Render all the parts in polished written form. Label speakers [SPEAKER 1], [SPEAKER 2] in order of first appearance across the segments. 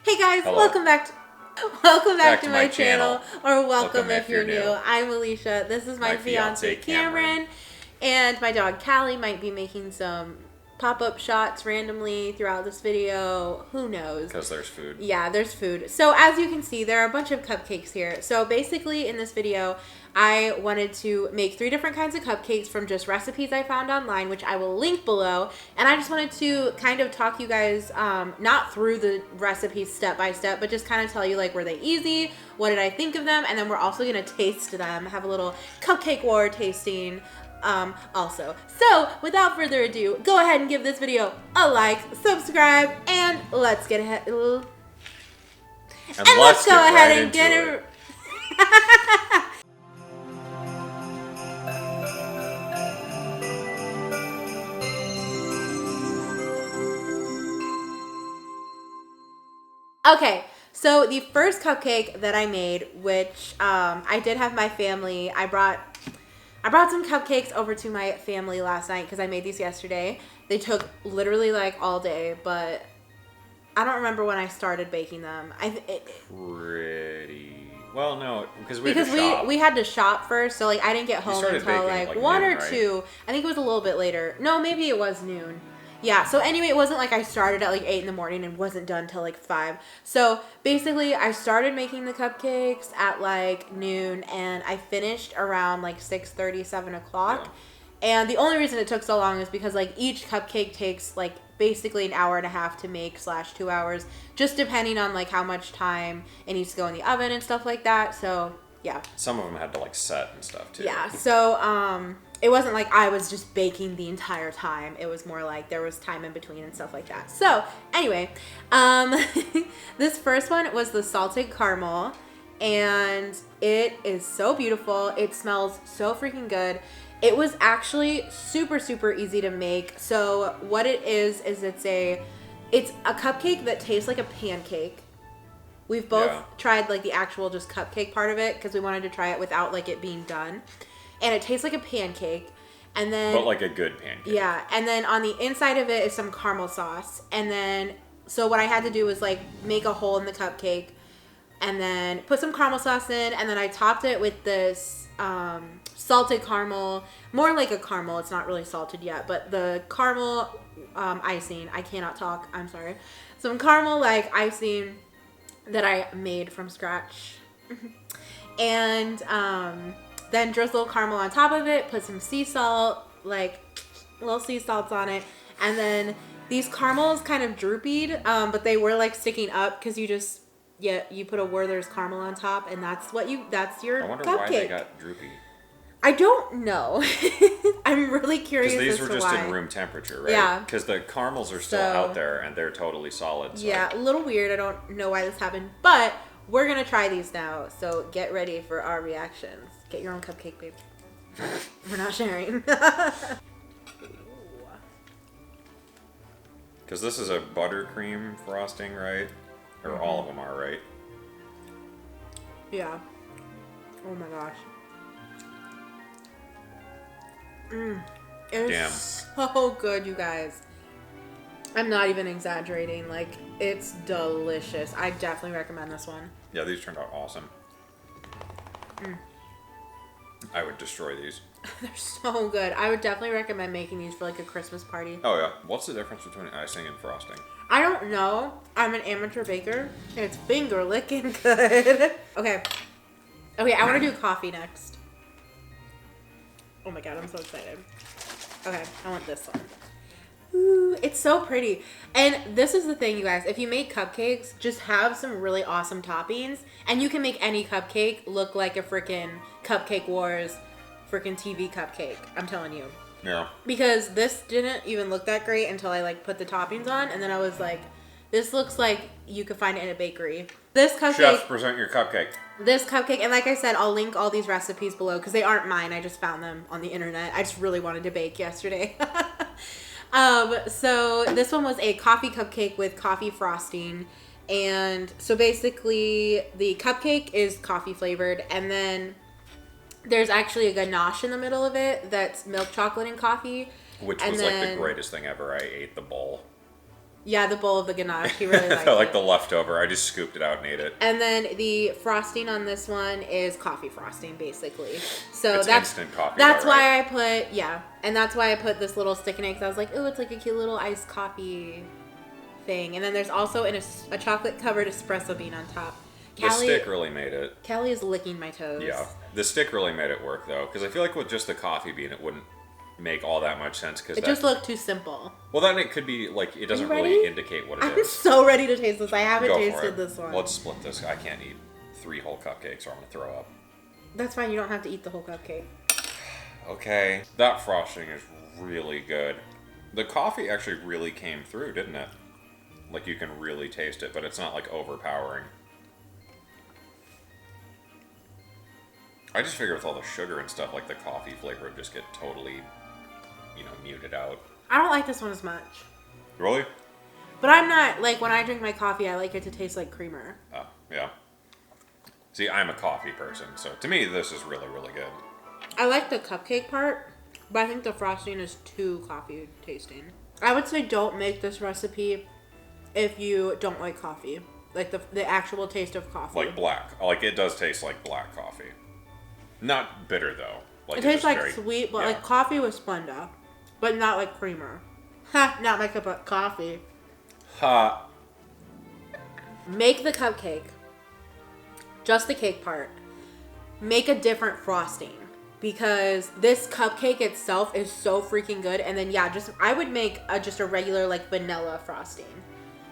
[SPEAKER 1] Hey guys,
[SPEAKER 2] Hello.
[SPEAKER 1] welcome back to my channel, or welcome if you're new. I'm Alicia. This is my fiance Cameron, and my dog Callie might be making some pop-up shots randomly throughout this video. Who knows?
[SPEAKER 2] Because there's food.
[SPEAKER 1] Yeah, there's food. So as you can see, there are a bunch of cupcakes here. So basically in this video, I wanted to make 3 different kinds of cupcakes from just recipes I found online, which I will link below. And I just wanted to kind of talk you guys, not through the recipes step by step, but just kind of tell you like, were they easy? What did I think of them? And then we're also going to taste them, have a little cupcake war tasting also. So without further ado, go ahead and give this video a like, subscribe, and let's get ahead. And let's go ahead and get it. Okay, so the first cupcake that I made, which I did have my family, I brought some cupcakes over to my family last night because I made these yesterday. They took literally like all day, but I don't remember when I started baking them.
[SPEAKER 2] Well, no, because we
[SPEAKER 1] had to shop first, so like I didn't get home until like 1 or 2. I think it was a little bit later. No, maybe it was noon. Yeah, so anyway, it wasn't like I started at like 8 in the morning and wasn't done till like 5. So basically, I started making the cupcakes at like noon and I finished around like 6:30, 7 o'clock. Yeah. And the only reason it took so long is because like each cupcake takes like basically an hour and a half to make / 2 hours, just depending on like how much time it needs to go in the oven and stuff like that. So yeah.
[SPEAKER 2] Some of them had to like set and stuff too.
[SPEAKER 1] Yeah, so it wasn't like I was just baking the entire time. It was more like there was time in between and stuff like that. So anyway, this first one was the salted caramel, and it is so beautiful. It smells so freaking good. It was actually super, super easy to make. So what it is it's a cupcake that tastes like a pancake. We've both tried like the actual just cupcake part of it because we wanted to try it without like it being done. And it tastes like a pancake. And then,
[SPEAKER 2] but like a good pancake.
[SPEAKER 1] Yeah. And then on the inside of it is some caramel sauce. And then, so what I had to do was like make a hole in the cupcake and then put some caramel sauce in. And then I topped it with this salted caramel, more like a caramel. It's not really salted yet, but the caramel icing. I cannot talk. I'm sorry. Some caramel like icing that I made from scratch. And then drizzle caramel on top of it, put some sea salt, like little sea salts on it. And then these caramels kind of droopied, but they were like sticking up because you put a Werther's caramel on top, and that's your cupcake.
[SPEAKER 2] I wonder why they got droopy.
[SPEAKER 1] I don't know. I'm really curious.
[SPEAKER 2] Because these were just
[SPEAKER 1] in
[SPEAKER 2] room temperature, right?
[SPEAKER 1] Yeah.
[SPEAKER 2] Because the caramels are still out there and they're totally solid. So.
[SPEAKER 1] Yeah, a little weird. I don't know why this happened, but we're gonna try these now. So get ready for our reactions. Get your own cupcake, babe. We're not sharing.
[SPEAKER 2] Because this is a buttercream frosting, right? Or all of them are, right?
[SPEAKER 1] Yeah. Oh my gosh. It is so good, you guys. I'm not even exaggerating. Like, it's delicious. I definitely recommend this one.
[SPEAKER 2] Yeah, these turned out awesome. I would destroy these.
[SPEAKER 1] They're so good. I would definitely recommend making these for like a Christmas party.
[SPEAKER 2] Oh yeah. What's the difference between icing and frosting?
[SPEAKER 1] I don't know. I'm an amateur baker. It's finger licking good. Okay, I want to do coffee next. Oh my god, I'm so excited. Okay, I want this one. Ooh, it's so pretty. And this is the thing, you guys. If you make cupcakes, just have some really awesome toppings. And you can make any cupcake look like a freaking Cupcake Wars freaking TV cupcake. I'm telling you.
[SPEAKER 2] Yeah.
[SPEAKER 1] Because this didn't even look that great until I like put the toppings on. And then I was like, this looks like you could find it in a bakery. This cupcake.
[SPEAKER 2] Chefs, present your cupcake.
[SPEAKER 1] This cupcake, and like I said, I'll link all these recipes below because they aren't mine. I just found them on the internet. I just really wanted to bake yesterday. So this one was a coffee cupcake with coffee frosting. And so basically the cupcake is coffee flavored, and then there's actually a ganache in the middle of it that's milk chocolate and coffee.
[SPEAKER 2] Which was like the greatest thing ever. I ate the bowl.
[SPEAKER 1] Yeah, the bowl of the ganache. He really liked
[SPEAKER 2] like
[SPEAKER 1] it.
[SPEAKER 2] the leftover. I just scooped it out and ate it.
[SPEAKER 1] And then the frosting on this one is coffee frosting, basically. So
[SPEAKER 2] It's
[SPEAKER 1] that's
[SPEAKER 2] instant coffee.
[SPEAKER 1] That's
[SPEAKER 2] though,
[SPEAKER 1] why
[SPEAKER 2] right?
[SPEAKER 1] I put and that's why I put this little stick in it because I was like, oh, it's like a cute little iced coffee thing. And then there's also a chocolate covered espresso bean on top.
[SPEAKER 2] The stick really made it.
[SPEAKER 1] Callie is licking my toes.
[SPEAKER 2] Yeah, the stick really made it work though, because I feel like with just the coffee bean, it wouldn't make all that much sense. Because
[SPEAKER 1] it just looked too simple.
[SPEAKER 2] Well, then it could be like it doesn't really indicate what it
[SPEAKER 1] I'm
[SPEAKER 2] is.
[SPEAKER 1] so ready to taste this. I haven't
[SPEAKER 2] Go
[SPEAKER 1] tasted this one.
[SPEAKER 2] Let's split this. I can't eat 3 whole cupcakes, or I'm gonna throw up.
[SPEAKER 1] That's fine. You don't have to eat the whole cupcake.
[SPEAKER 2] Okay, that frosting is really good. The coffee actually really came through, didn't it? Like you can really taste it, but it's not like overpowering. I just figured with all the sugar and stuff, like the coffee flavor would just get totally, muted out.
[SPEAKER 1] I don't like this one as much.
[SPEAKER 2] Really?
[SPEAKER 1] But I'm not, like, when I drink my coffee, I like it to taste like creamer.
[SPEAKER 2] Oh, yeah. See, I'm a coffee person, so to me, this is really, really good.
[SPEAKER 1] I like the cupcake part, but I think the frosting is too coffee tasting. I would say don't make this recipe if you don't like coffee. Like, the actual taste of coffee.
[SPEAKER 2] Like black. Like, it does taste like black coffee. Not bitter, though. Like,
[SPEAKER 1] it tastes like sweet, but like coffee with Splenda. But not like creamer. Ha! Not my cup of coffee.
[SPEAKER 2] Ha!
[SPEAKER 1] Make the cupcake. Just the cake part. Make a different frosting. Because this cupcake itself is so freaking good. And then, I would make just a regular, like, vanilla frosting.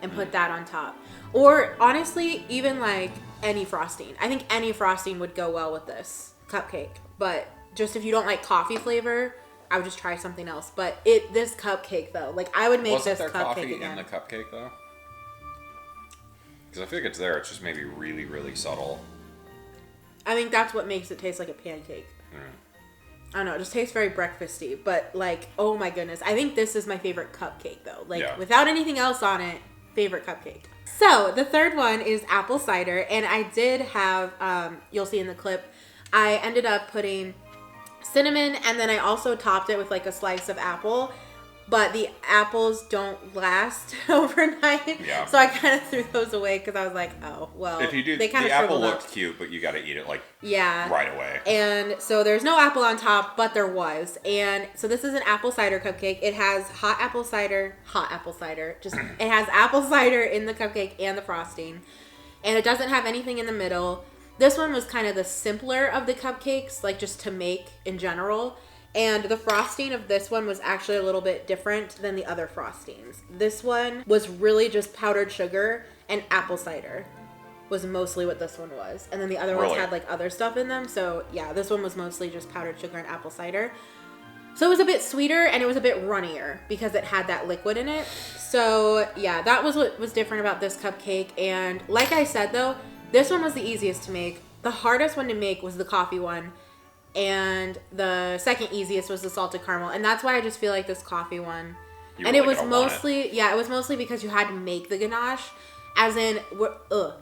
[SPEAKER 1] And put that on top. Or, honestly, even, like, any frosting. I think any frosting would go well with this cupcake. But just if you don't like coffee flavor, I would just try something else. But this cupcake, though, like, I would make
[SPEAKER 2] Wasn't
[SPEAKER 1] this
[SPEAKER 2] there
[SPEAKER 1] cupcake
[SPEAKER 2] coffee
[SPEAKER 1] again.
[SPEAKER 2] in the cupcake, though? Because I feel like it's there. It's just maybe really, really subtle.
[SPEAKER 1] I think that's what makes it taste like a pancake. I don't know. It just tastes very breakfasty. But, like, oh my goodness. I think this is my favorite cupcake, though. Like, without anything else on it, favorite cupcake. So, the third one is apple cider. And I did have, you'll see in the clip, I ended up putting cinnamon, and then I also topped it with like a slice of apple, but the apples don't last overnight.
[SPEAKER 2] Yeah.
[SPEAKER 1] So I kind of threw those away because I was like, oh, well,
[SPEAKER 2] if you do,
[SPEAKER 1] they kind of
[SPEAKER 2] the apple
[SPEAKER 1] shriveled
[SPEAKER 2] looked
[SPEAKER 1] up.
[SPEAKER 2] cute, but you got to eat it like
[SPEAKER 1] right
[SPEAKER 2] away.
[SPEAKER 1] And so there's no apple on top, but there was. And so this is an apple cider cupcake. It has hot apple cider, just it has apple cider in the cupcake and the frosting, and it doesn't have anything in the middle. This one was kind of the simpler of the cupcakes, like just to make in general. And the frosting of this one was actually a little bit different than the other frostings. This one was really just powdered sugar, and apple cider was mostly what this one was. And then the other ones had like other stuff in them. So yeah, this one was mostly just powdered sugar and apple cider. So it was a bit sweeter and it was a bit runnier because it had that liquid in it. So yeah, that was what was different about this cupcake. And like I said though, this one was the easiest to make. The hardest one to make was the coffee one. And the second easiest was the salted caramel. And that's why I just feel like this coffee one. And it was mostly, it was mostly because you had to make the ganache. As in,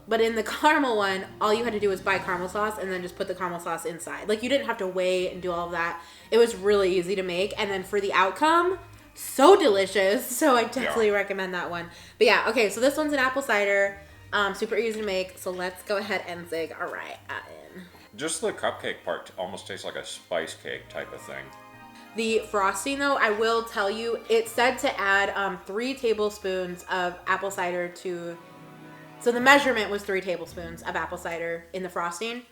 [SPEAKER 1] but in the caramel one, all you had to do was buy caramel sauce and then just put the caramel sauce inside. Like, you didn't have to wait and do all of that. It was really easy to make. And then for the outcome, so delicious. So I definitely recommend that one. But yeah, okay, so this one's an apple cider. Super easy to make. So let's go ahead and zig. All right, in.
[SPEAKER 2] Just the cupcake part almost tastes like a spice cake type of thing.
[SPEAKER 1] The frosting, though, I will tell you, it said to add 3 tablespoons of apple cider to... So the measurement was 3 tablespoons of apple cider in the frosting.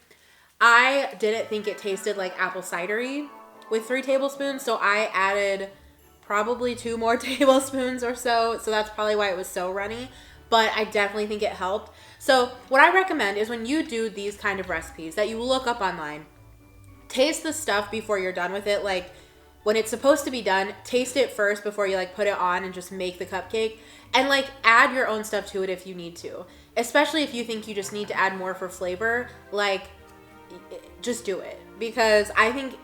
[SPEAKER 1] I didn't think it tasted like apple cidery with 3 tablespoons, so I added probably 2 more tablespoons or so. So that's probably why it was so runny. But I definitely think it helped. So what I recommend is when you do these kind of recipes that you look up online, taste the stuff before you're done with it. Like, when it's supposed to be done, taste it first before you like put it on and just make the cupcake. And like add your own stuff to it if you need to. Especially if you think you just need to add more for flavor, like just do it. Because I think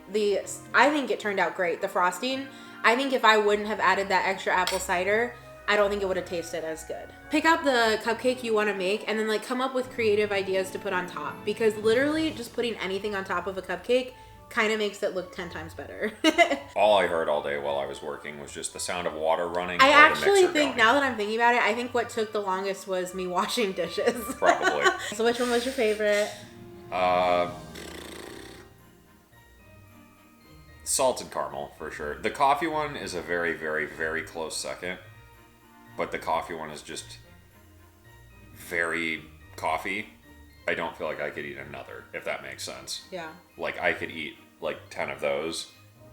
[SPEAKER 1] it turned out great. The frosting, I think if I wouldn't have added that extra apple cider, I don't think it would have tasted as good. Pick out the cupcake you want to make and then like come up with creative ideas to put on top. Because literally just putting anything on top of a cupcake kind of makes it look 10 times better.
[SPEAKER 2] All I heard all day while I was working was just the sound of water running.
[SPEAKER 1] I
[SPEAKER 2] or
[SPEAKER 1] actually
[SPEAKER 2] the mixer
[SPEAKER 1] think,
[SPEAKER 2] going.
[SPEAKER 1] now that I'm thinking about it, I think what took the longest was me washing dishes.
[SPEAKER 2] Probably.
[SPEAKER 1] So which one was your favorite?
[SPEAKER 2] Salted caramel, for sure. The coffee one is a very, very, very close second. But the coffee one is just very coffee. I don't feel like I could eat another, if that makes sense.
[SPEAKER 1] Yeah.
[SPEAKER 2] Like, I could eat, like, 10 of those,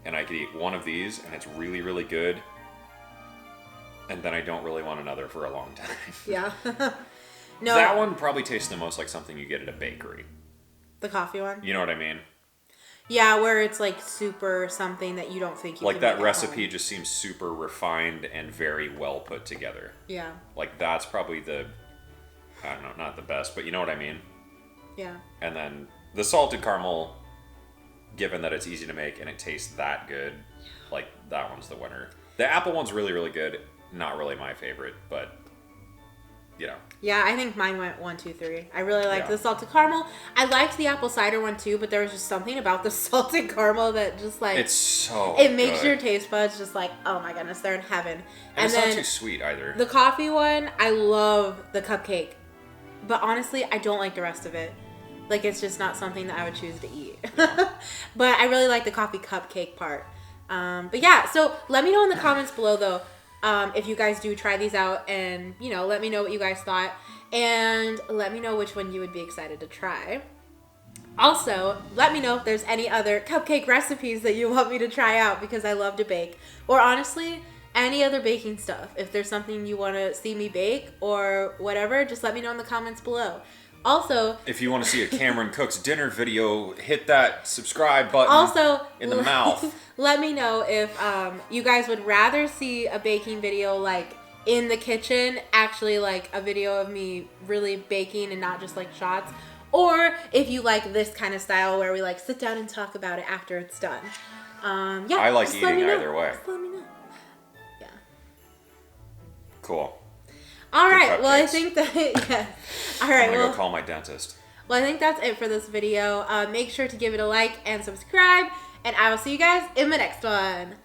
[SPEAKER 2] and I could eat one of these, and it's really, really good. And then I don't really want another for a long time.
[SPEAKER 1] Yeah. No.
[SPEAKER 2] That one probably tastes the most like something you get at a bakery.
[SPEAKER 1] The coffee one?
[SPEAKER 2] You know what I mean?
[SPEAKER 1] Yeah, where it's like super something that you don't think you
[SPEAKER 2] Like
[SPEAKER 1] can
[SPEAKER 2] that
[SPEAKER 1] make at
[SPEAKER 2] recipe
[SPEAKER 1] home.
[SPEAKER 2] just seems super refined and very well put together.
[SPEAKER 1] Yeah.
[SPEAKER 2] Like that's probably the, I don't know, not the best, but you know what I mean?
[SPEAKER 1] Yeah.
[SPEAKER 2] And then the salted caramel, given that it's easy to make and it tastes that good, like that one's the winner. The apple one's really, really good. Not really my favorite, but you know.
[SPEAKER 1] Yeah, I think mine went 1, 2, 3. I really liked
[SPEAKER 2] Yeah.
[SPEAKER 1] the salted caramel. I liked the apple cider one too, but there was just something about the salted caramel that just like
[SPEAKER 2] It's so
[SPEAKER 1] it makes
[SPEAKER 2] good.
[SPEAKER 1] your taste buds just like, oh my goodness, they're in heaven.
[SPEAKER 2] And it's
[SPEAKER 1] then
[SPEAKER 2] not too sweet either.
[SPEAKER 1] the coffee one, I love the cupcake, but honestly, I don't like the rest of it. Like it's just not something that I would choose to eat. But I really like the coffee cupcake part. But yeah, so let me know in the comments below though. If you guys do try these out, and you know, let me know what you guys thought, and let me know which one you would be excited to try. Also, let me know if there's any other cupcake recipes that you want me to try out, because I love to bake, or honestly any other baking stuff. If there's something you want to see me bake or whatever, just let me know in the comments below. Also,
[SPEAKER 2] if you want to see a Cameron Cooks dinner video, hit that subscribe button
[SPEAKER 1] also
[SPEAKER 2] in the mouth.
[SPEAKER 1] Let me know if you guys would rather see a baking video like in the kitchen, actually like a video of me really baking and not just like shots, or if you like this kind of style where we like sit down and talk about it after it's done. Yeah,
[SPEAKER 2] I like
[SPEAKER 1] just let me
[SPEAKER 2] eating
[SPEAKER 1] know.
[SPEAKER 2] either way.
[SPEAKER 1] Just let me know. Yeah.
[SPEAKER 2] Cool.
[SPEAKER 1] All
[SPEAKER 2] Good
[SPEAKER 1] right. Well, I
[SPEAKER 2] cupcakes.
[SPEAKER 1] think that yeah. All right.
[SPEAKER 2] I'm gonna
[SPEAKER 1] Well,
[SPEAKER 2] go call my dentist.
[SPEAKER 1] Well, I think that's it for this video. Make sure to give it a like and subscribe, and I will see you guys in the next one.